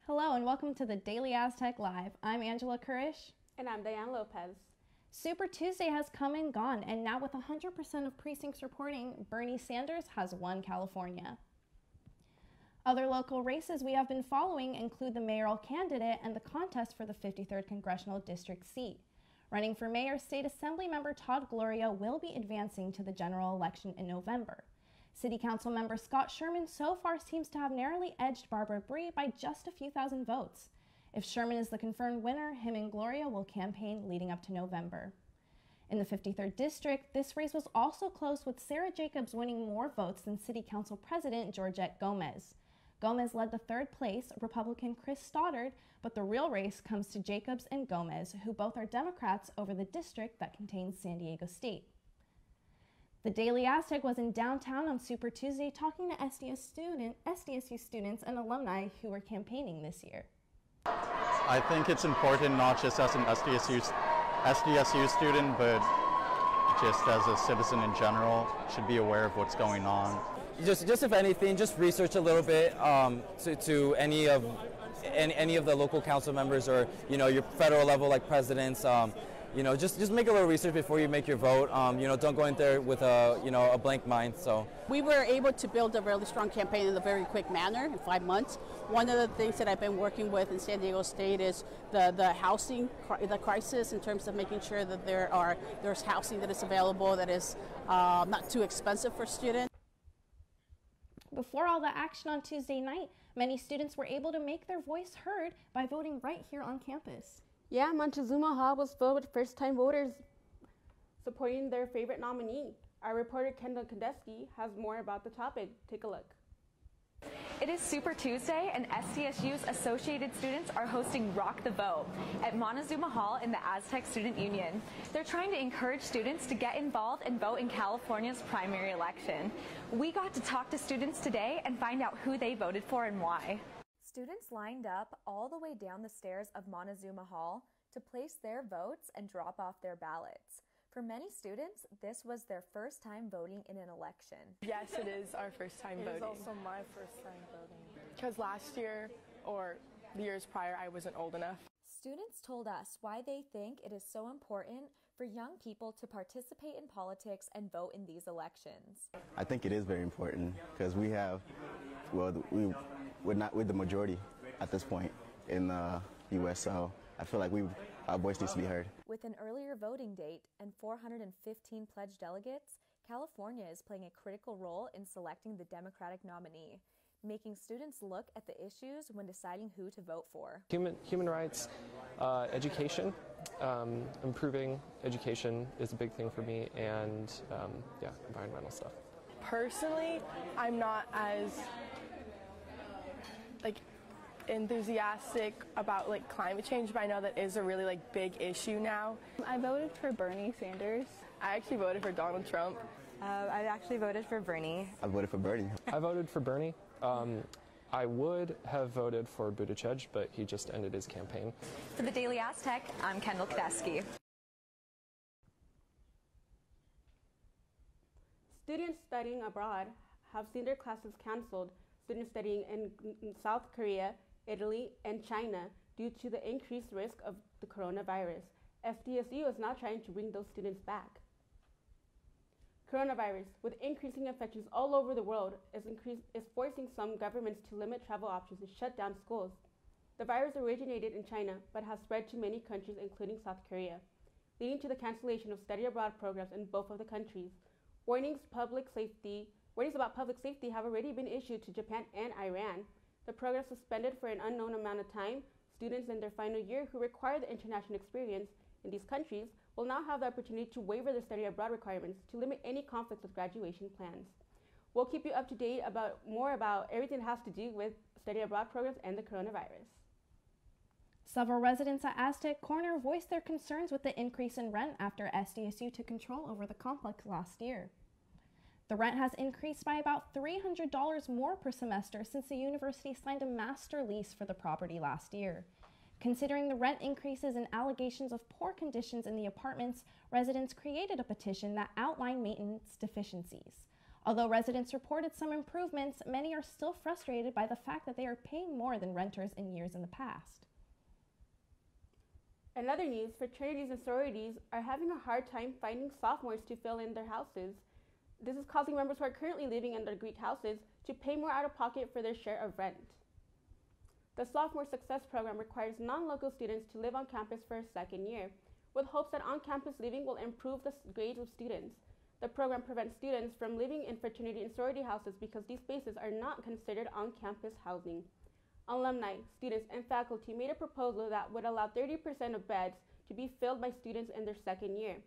Hello and welcome to the Daily Aztec Live. I'm Angela Kurysh. And I'm Diane Lopez. Super Tuesday has come and gone, and now with 100% of precincts reporting, Bernie Sanders has won California. Other local races we have been following include the mayoral candidate and the contest for the 53rd Congressional District seat. Running for mayor, State Assembly member Todd Gloria will be advancing to the general election in November. City Council member Scott Sherman so far seems to have narrowly edged Barbara Bree by just a few thousand votes. If Sherman is the confirmed winner, him and Gloria will campaign leading up to November. In the 53rd District, this race was also close, with Sarah Jacobs winning more votes than City Council President Georgette Gomez. Gomez led the third place, Republican Chris Stoddard, but the real race comes to Jacobs and Gomez, who both are Democrats, over the district that contains San Diego State. The Daily Aztec was in downtown on Super Tuesday talking to SDSU students and alumni who were campaigning this year. I think it's important, not just as an SDSU student, but just as a citizen in general, should be aware of what's going on. Just if anything, just research a little bit to any of the local council members, or your federal level like presidents. Just make a little research before you make your vote. Don't go in there with a blank mind. So we were able to build a really strong campaign in a very quick manner in 5 months. One of the things that I've been working with in San Diego State is the housing, the crisis, in terms of making sure that there's housing that is available that is not too expensive for students. Before all the action on Tuesday night, many students were able to make their voice heard by voting right here on campus. Yeah, Montezuma Hall was filled with first-time voters supporting their favorite nominee. Our reporter Kendall Kandesky has more about the topic. Take a look. It is Super Tuesday, and SDSU's associated students are hosting Rock the Vote at Montezuma Hall in the Aztec Student Union. They're trying to encourage students to get involved and vote in California's primary election. We got to talk to students today and find out who they voted for and why. Students lined up all the way down the stairs of Montezuma Hall to place their votes and drop off their ballots. For many students, this was their first time voting in an election. Yes, it is our first time voting. It is also my first time voting. Because last year, or the years prior, I wasn't old enough. Students told us why they think it is so important for young people to participate in politics and vote in these elections. I think it is very important because we're the majority at this point in the U.S., so I feel like our voice needs to be heard. With an earlier voting date and 415 pledged delegates, California is playing a critical role in selecting the Democratic nominee, making students look at the issues when deciding who to vote for. Human rights, education, improving education is a big thing for me, and environmental stuff. Personally, I'm not as enthusiastic about climate change, but I know that is a really big issue now. I voted for Bernie Sanders. I actually voted for Donald Trump. I actually voted for Bernie. I voted for Bernie. I voted for Bernie. I would have voted for Buttigieg, but he just ended his campaign. For the Daily Aztec, I'm Kendall Kandesky. Students studying abroad have seen their classes canceled. Students studying in South Korea, Italy, and China due to the increased risk of the coronavirus. SDSU is now trying to bring those students back. Coronavirus, with increasing infections all over the world, is forcing some governments to limit travel options and shut down schools. The virus originated in China, but has spread to many countries, including South Korea, leading to the cancellation of study abroad programs in both of the countries. Warnings about public safety have already been issued to Japan and Iran. The program suspended for an unknown amount of time. Students in their final year who require the international experience in these countries will now have the opportunity to waiver the study abroad requirements to limit any conflicts with graduation plans. We'll keep you up to date more about everything that has to do with study abroad programs and the coronavirus. Several residents at Aztec Corner voiced their concerns with the increase in rent after SDSU took control over the complex last year. The rent has increased by about $300 more per semester since the university signed a master lease for the property last year. Considering the rent increases and allegations of poor conditions in the apartments, residents created a petition that outlined maintenance deficiencies. Although residents reported some improvements, many are still frustrated by the fact that they are paying more than renters in years in the past. In other news, fraternities and sororities are having a hard time finding sophomores to fill in their houses. This is causing members who are currently living in their Greek houses to pay more out of pocket for their share of rent. The Sophomore Success Program requires non-local students to live on campus for a second year, with hopes that on-campus living will improve the grades of students. The program prevents students from living in fraternity and sorority houses because these spaces are not considered on-campus housing. Alumni, students, and faculty made a proposal that would allow 30% of beds to be filled by students in their second year.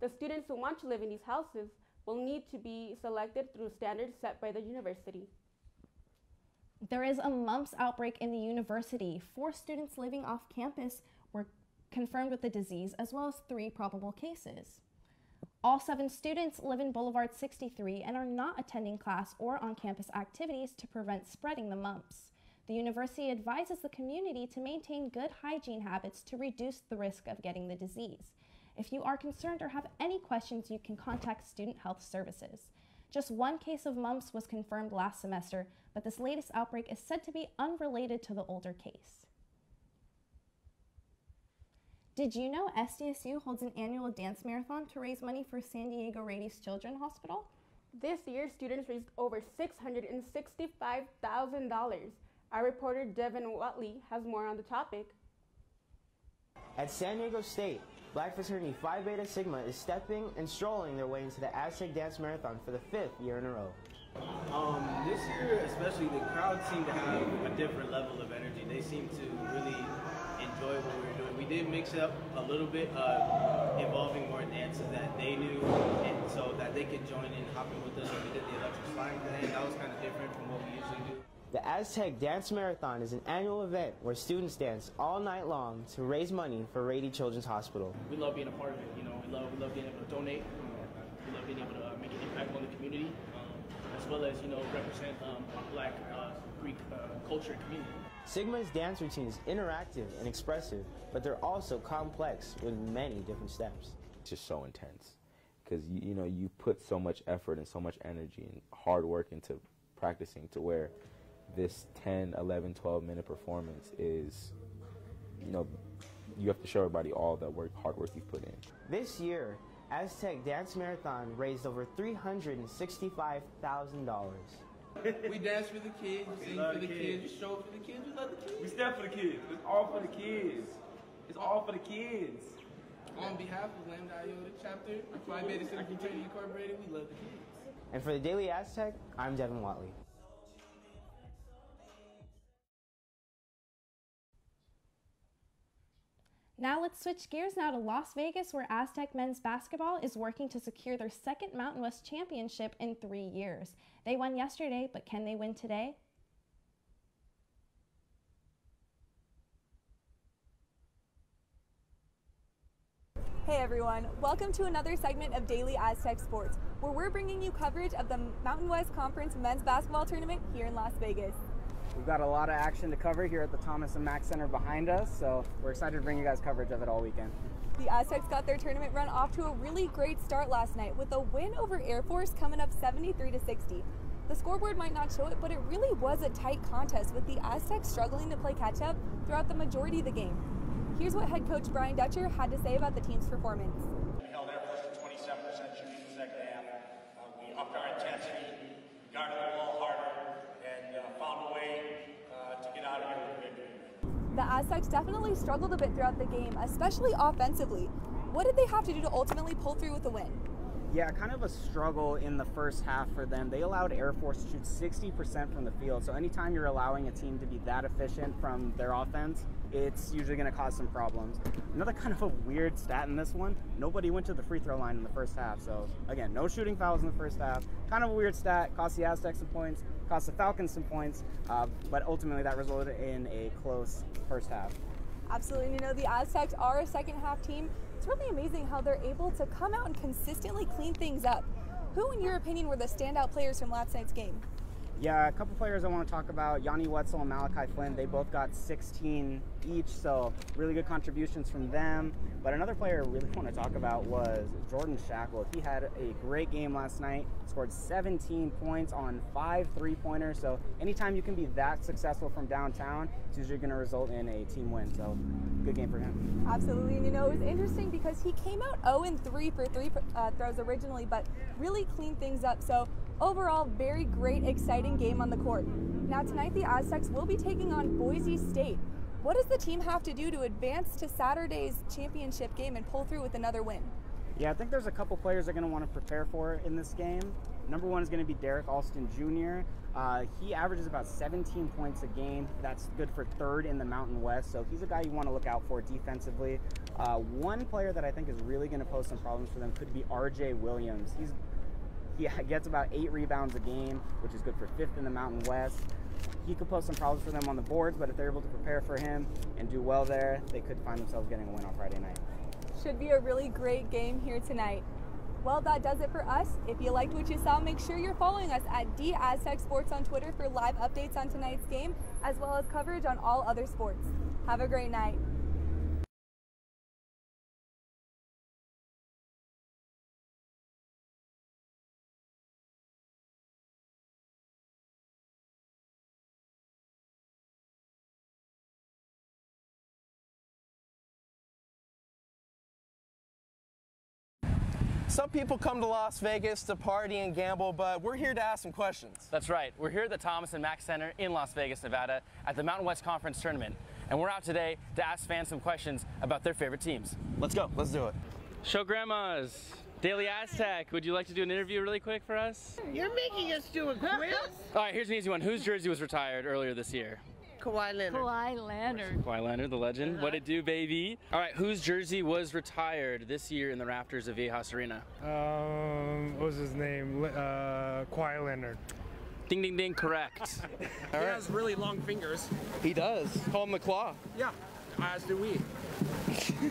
The students who want to live in these houses will need to be selected through standards set by the university. There is a mumps outbreak in the university. 4 students living off campus were confirmed with the disease, as well as 3 probable cases. All 7 students live in Boulevard 63 and are not attending class or on-campus activities to prevent spreading the mumps. The university advises the community to maintain good hygiene habits to reduce the risk of getting the disease. If you are concerned or have any questions, you can contact Student Health Services. Just 1 case of mumps was confirmed last semester, but this latest outbreak is said to be unrelated to the older case. Did you know SDSU holds an annual dance marathon to raise money for San Diego Rady's Children's Hospital? This year, students raised over $665,000. Our reporter Devin Watley has more on the topic. At San Diego State, Black fraternity Phi Beta Sigma is stepping and strolling their way into the Aztec Dance Marathon for the 5th year in a row. This year, especially, the crowd seemed to have a different level of energy. They seemed to really enjoy what we were doing. We did mix it up a little bit, involving more dances that they knew, and so that they could join in hopping with us. So we did the electric sliding today, and that was kind of different from what we usually do. The Aztec Dance Marathon is an annual event where students dance all night long to raise money for Rady Children's Hospital. We love being a part of it. You know, we love being able to donate. We love being able to make an impact on the community, as well as represent Black Greek culture and community. Sigma's dance routine is interactive and expressive, but they're also complex with many different steps. It's just so intense because you put so much effort and so much energy and hard work into practicing to where this 10, 11, 12-minute performance is, you have to show everybody all that hard work you've put in. This year, Aztec Dance Marathon raised over $365,000. We dance for the kids, we sing for the kids, we show up for the kids, we love the kids. We stand for the kids. It's all for the kids. It's all for the kids. On behalf of Lambda Iota Chapter, Phi Beta Sigma Fraternity Incorporated, we love the kids. And for the Daily Aztec, I'm Devin Watley. Now let's switch gears now to Las Vegas, where Aztec men's basketball is working to secure their 2nd Mountain West championship in 3 years. They won yesterday, but can they win today? Hey everyone, welcome to another segment of Daily Aztec Sports, where we're bringing you coverage of the Mountain West Conference men's basketball tournament here in Las Vegas. We've got a lot of action to cover here at the Thomas and Mack Center behind us, so we're excited to bring you guys coverage of it all weekend. The Aztecs got their tournament run off to a really great start last night with a win over Air Force coming up 73-60. The scoreboard might not show it, but it really was a tight contest with the Aztecs struggling to play catch-up throughout the majority of the game. Here's what head coach Brian Dutcher had to say about the team's performance. We held Air Force at 27% shooting in the second half. We upped our intensity, guarded the ball harder, and found a way to get out of here with a victory. The Aztecs definitely struggled a bit throughout the game, especially offensively. What did they have to do to ultimately pull through with a win? Yeah, kind of a struggle in the first half for them. They allowed Air Force to shoot 60% from the field, so anytime you're allowing a team to be that efficient from their offense, it's usually going to cause some problems. Another kind of a weird stat in this one, nobody went to the free throw line in the first half. So again, no shooting fouls in the first half. Kind of a weird stat, cost the Aztecs some points, cost the Falcons some points, but ultimately that resulted in a close first half. Absolutely, the Aztecs are a second half team. It's really amazing how they're able to come out and consistently clean things up. Who, in your opinion, were the standout players from last night's game? Yeah, a couple players I want to talk about, Yanni Wetzel and Malachi Flynn, they both got 16 each, so really good contributions from them. But another player I really want to talk about was Jordan Shackle. He had a great game last night, scored 17 points on 5 3-pointers, so anytime you can be that successful from downtown, it's usually going to result in a team win, so good game for him. Absolutely, and it was interesting because he came out 0-3 for three throws originally, but really cleaned things up, so overall, very great, exciting game on the court. Now tonight, the Aztecs will be taking on Boise State. What does the team have to do to advance to Saturday's championship game and pull through with another win? Yeah, I think there's a couple players they're going to want to prepare for in this game. Number one is going to be Derek Alston Jr. He averages about 17 points a game. That's good for third in the Mountain West, so he's a guy you want to look out for defensively. One player that I think is really going to pose some problems for them could be RJ Williams. He gets about 8 rebounds a game, which is good for 5th in the Mountain West. He could pose some problems for them on the boards, but if they're able to prepare for him and do well there, they could find themselves getting a win on Friday night. Should be a really great game here tonight. Well, that does it for us. If you liked what you saw, make sure you're following us at DAztec Sports on Twitter for live updates on tonight's game, as well as coverage on all other sports. Have a great night. Some people come to Las Vegas to party and gamble, but we're here to ask some questions. That's right. We're here at the Thomas and Mack Center in Las Vegas, Nevada at the Mountain West Conference Tournament. And we're out today to ask fans some questions about their favorite teams. Let's go. Let's do it. Show grandmas. Daily Aztec, would you like to do an interview really quick for us? You're making us do a quiz? All right, here's an easy one. Whose jersey was retired earlier this year? Kawhi Leonard. Kawhi Leonard. Kawhi Leonard, the legend. What it do, baby? All right, whose jersey was retired this year in the rafters of Viejas Arena? What was his name? Kawhi Leonard. Ding, ding, ding, correct. He has really long fingers. He does. Call him the Claw. Yeah, as do we.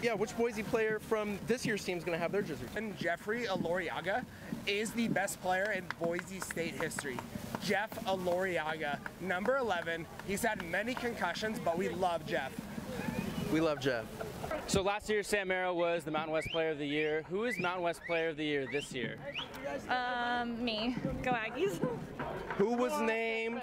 Yeah, which Boise player from this year's team is going to have their jersey? And Jeffrey Aloriaga is the best player in Boise State history. Jeff Aloriaga, number 11. He's had many concussions, but we love Jeff. We love Jeff. So last year, Sam Merrill was the Mountain West Player of the Year. Who is Mountain West Player of the Year this year? Me. Go Aggies. Who was named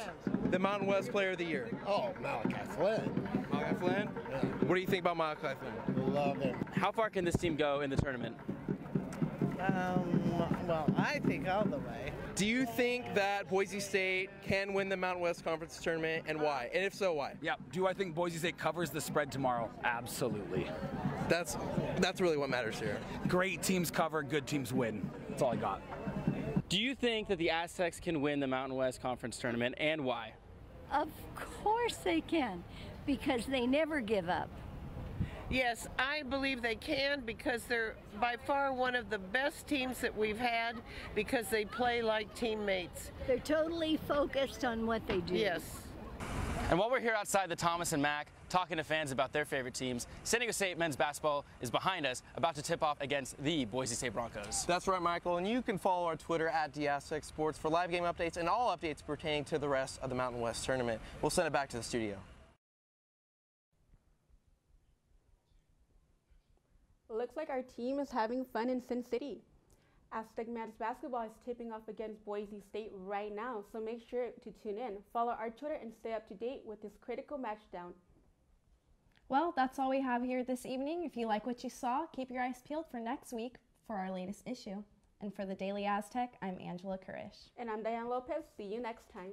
the Mountain West Player of the Year? Oh, Malachi Flynn. Malachi Flynn? Yeah. What do you think about Malachi Flynn? Love him. How far can this team go in the tournament? Well, I think all the way. Do you think that Boise State can win the Mountain West Conference Tournament, and why? And if so, why? Yeah. Do I think Boise State covers the spread tomorrow? Absolutely. That's really what matters here. Great teams cover, good teams win. That's all I got. Do you think that the Aztecs can win the Mountain West Conference Tournament, and why? Of course they can, because they never give up. Yes, I believe they can because they're by far one of the best teams that we've had because they play like teammates. They're totally focused on what they do. Yes. And while we're here outside the Thomas and Mack talking to fans about their favorite teams, San Diego State men's basketball is behind us, about to tip off against the Boise State Broncos. That's right, Michael, and you can follow our Twitter at DAztec Sports for live game updates and all updates pertaining to the rest of the Mountain West Tournament. We'll send it back to the studio. Looks like our team is having fun in Sin City. Aztec men's basketball is tipping off against Boise State right now, so make sure to tune in. Follow our Twitter and stay up to date with this critical matchdown. Well, that's all we have here this evening. If you like what you saw, keep your eyes peeled for next week for our latest issue. And for the Daily Aztec, I'm Angela Kurysh. And I'm Diane Lopez. See you next time.